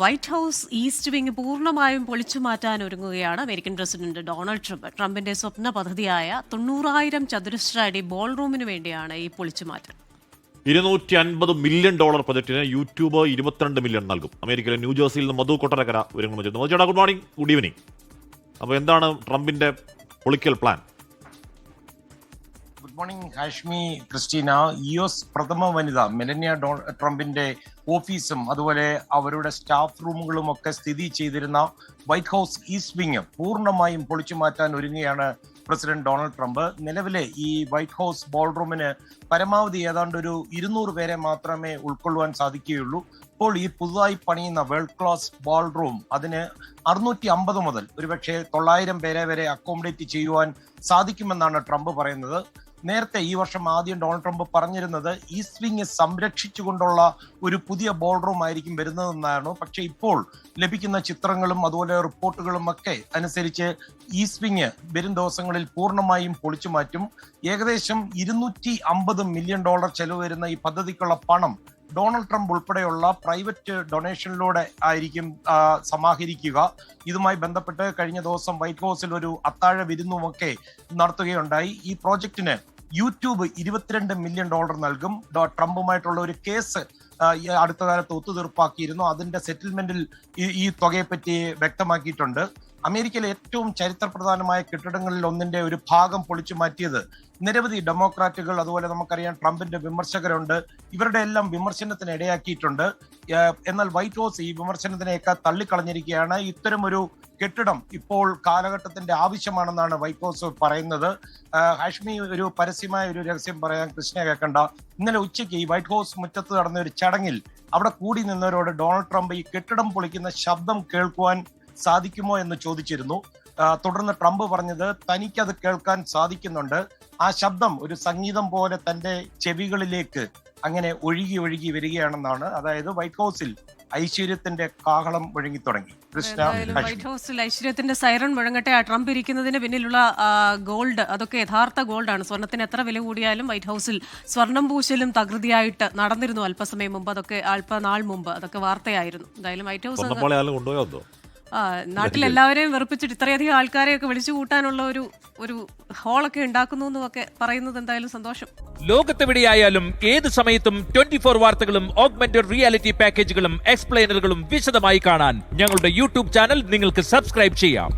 White house east wing പൂർണ്ണമായും പൊളിച്ചു മാറ്റാൻ ഒരുങ്ങുകയാണ് അമേരിക്കൻ പ്രസിഡന്റ് ഡൊണാൾഡ് ട്രംപ്. ട്രംപിന്റെ സ്വപ്ന പദ്ധതിയായ 90,000 ചതുരശ്ര അടി ബോൾ റൂമിന് വേണ്ടിയാണ് ഈ പൊളിച്ചുമാറ്റം. $250 മില്യൺ പ്രൊജക്ടിന് യൂട്യൂബ് 22 മില്യൺ നൽകും. അമേരിക്കയിലെ ന്യൂജേഴ്സിയിൽ നിന്ന് മധു കൊട്ടരക്കര വിവരങ്ങൾ ചെയ്യുന്നു. മധു ചേട്ടാ, ഗുഡ് മോർണിംഗ്, ഗുഡ് ഈവനിങ്. അപ്പോൾ എന്താണ് ട്രംപിന്റെ പൊളിക്കൽ plan? Good morning Hashmi, Christina. US പ്രഥമ വനിത മെലനിയ ട്രംപിന്റെ ഓഫീസും അതുപോലെ അവരുടെ സ്റ്റാഫ് റൂമുകളും ഒക്കെ സ്ഥിതി ചെയ്തിരുന്ന വൈറ്റ് ഹൌസ് ഈസ്റ്റ് വിങ് പൂർണ്ണമായും പൊളിച്ചു മാറ്റാൻ ഒരുങ്ങുകയാണ് പ്രസിഡന്റ് ഡൊണാൾഡ് ട്രംപ്. നിലവിലെ ഈ വൈറ്റ് ഹൌസ് ബോൾ റൂമിന് പരമാവധി ഏതാണ്ട് ഒരു 200 പേരെ മാത്രമേ ഉൾക്കൊള്ളുവാൻ സാധിക്കുകയുള്ളൂ. ഇപ്പോൾ ഈ പുതുതായി പണിയുന്ന വേൾഡ് ക്ലാസ് ബോൾ റൂം അതിന് 650 മുതൽ ഒരുപക്ഷെ 900 പേരെ വരെ അക്കോമഡേറ്റ് ചെയ്യുവാൻ സാധിക്കുമെന്നാണ് ട്രംപ് പറയുന്നത്. നേരത്തെ ഈ വർഷം ആദ്യം ഡൊണാൾഡ് ട്രംപ് പറഞ്ഞിരുന്നത് ഈസ്റ്റ് വിങ് സംരക്ഷിച്ചുകൊണ്ടുള്ള ഒരു പുതിയ ബോൾ റൂം ആയിരിക്കും വരുന്നതെന്നാണ്. പക്ഷെ ഇപ്പോൾ ലഭിക്കുന്ന ചിത്രങ്ങളും അതുപോലെ റിപ്പോർട്ടുകളും ഒക്കെ അനുസരിച്ച് ഈസ്റ്റ് വിങ് വരും ദിവസങ്ങളിൽ പൂർണ്ണമായും പൊളിച്ചു മാറ്റും. ഏകദേശം $250 മില്യൺ ചെലവ് വരുന്ന ഈ പദ്ധതിക്കുള്ള പണം ഡൊണാൾഡ് ട്രംപ് ഉൾപ്പെടെയുള്ള പ്രൈവറ്റ് ഡൊണേഷനിലൂടെ ആയിരിക്കും സമാഹരിക്കുക. ഇതുമായി ബന്ധപ്പെട്ട് കഴിഞ്ഞ ദിവസം വൈറ്റ് ഹൌസിൽ ഒരു അത്താഴ വിരുന്നുമൊക്കെ നടത്തുകയുണ്ടായി. ഈ പ്രോജക്റ്റിന് യൂട്യൂബ് $22 മില്യൺ നൽകും. ട്രംപുമായിട്ടുള്ള ഒരു കേസ് അടുത്ത കാലത്ത് ഒത്തുതീർപ്പാക്കിയിരുന്നു. അതിന്റെ സെറ്റിൽമെന്റിൽ ഈ തുകയെപ്പറ്റി വ്യക്തമാക്കിയിട്ടുണ്ട്. അമേരിക്കയിലെ ഏറ്റവും ചരിത്രപ്രധാനമായ കെട്ടിടങ്ങളിൽ ഒന്നിന്റെ ഒരു ഭാഗം പൊളിച്ചു മാറ്റിയത് നിരവധി ഡെമോക്രാറ്റുകൾ, അതുപോലെ നമുക്കറിയാം ട്രംപിന്റെ വിമർശകരുണ്ട്, ഇവരുടെ എല്ലാം വിമർശനത്തിന് ഇടയാക്കിയിട്ടുണ്ട്. എന്നാൽ വൈറ്റ് ഹൌസ് ഈ വിമർശനത്തിനെയൊക്കെ തള്ളിക്കളഞ്ഞിരിക്കുകയാണ്. ഇത്തരം ഒരു കെട്ടിടം ഇപ്പോൾ കാലഘട്ടത്തിന്റെ ആവശ്യമാണെന്നാണ് വൈറ്റ് ഹൌസ് പറയുന്നത്. ഹാഷ്മി, ഒരു പരസ്യമായ ഒരു രഹസ്യം പറയാൻ കൃഷ്ണ കേൾക്കണ്ട. ഇന്നലെ ഉച്ചയ്ക്ക് ഈ വൈറ്റ് ഹൌസ് മുറ്റത്ത് നടന്ന ഒരു ചടങ്ങിൽ അവിടെ കൂടി നിന്നവരോട് ഡൊണാൾഡ് ട്രംപ് ഈ കെട്ടിടം പൊളിക്കുന്ന ശബ്ദം കേൾക്കുവാൻ സാധിക്കുമോ എന്ന് ചോദിച്ചിരുന്നു. തുടർന്ന് ട്രംപ് പറഞ്ഞത് തനിക്കത് കേൾക്കാൻ സാധിക്കുന്നുണ്ട്. ആ ശബ്ദം ഒരു സംഗീതം പോലെ തന്റെ ചെവികളിലേക്ക് അങ്ങനെ ഒഴുകി ഒഴുകി വരികയാണെന്നാണ്. അതായത് വൈറ്റ് ഹൌസിൽ ഐശ്വര്യത്തിന്റെ കാഹളം മുഴങ്ങി തുടങ്ങി. വൈറ്റ് ഹൌസിൽ ഐശ്വര്യത്തിന്റെ സൈറൺ മുഴങ്ങട്ടെ. ട്രംപ് ഇരിക്കുന്നതിന് പിന്നിലുള്ള ഗോൾഡ്, അതൊക്കെ യഥാർത്ഥ ഗോൾഡാണ്. സ്വർണത്തിന് എത്ര വില കൂടിയാലും വൈറ്റ് ഹൌസിൽ സ്വർണം പൂശലും തകൃതിയായിട്ട് നടന്നിരുന്നു അല്പസമയം മുമ്പ്. അതൊക്കെ അല്പനാൾ മുമ്പ് അതൊക്കെ വാർത്തയായിരുന്നു. എന്തായാലും വൈറ്റ് ഹൌസ് നാട്ടിലെല്ലാവരെയും വെറുപ്പിച്ചിട്ട് ഇത്രയധികം ആൾക്കാരെയൊക്കെ വിളിച്ചു കൂട്ടാനുള്ള ഒരു ഹോളൊക്കെ ഉണ്ടാക്കുന്നു എന്നൊക്കെ പറയുന്നത് എന്തായാലും സന്തോഷം. ലോകത്തെവിടെയായാലും ഏത് സമയത്തും 24 വാർത്തകളും ഓഗ്മെന്റഡ് റിയാലിറ്റി പാക്കേജുകളും എക്സ്പ്ലെയിനറുകളും വിശദമായി കാണാൻ ഞങ്ങളുടെ യൂട്യൂബ് ചാനൽ നിങ്ങൾക്ക് സബ്സ്ക്രൈബ് ചെയ്യാം.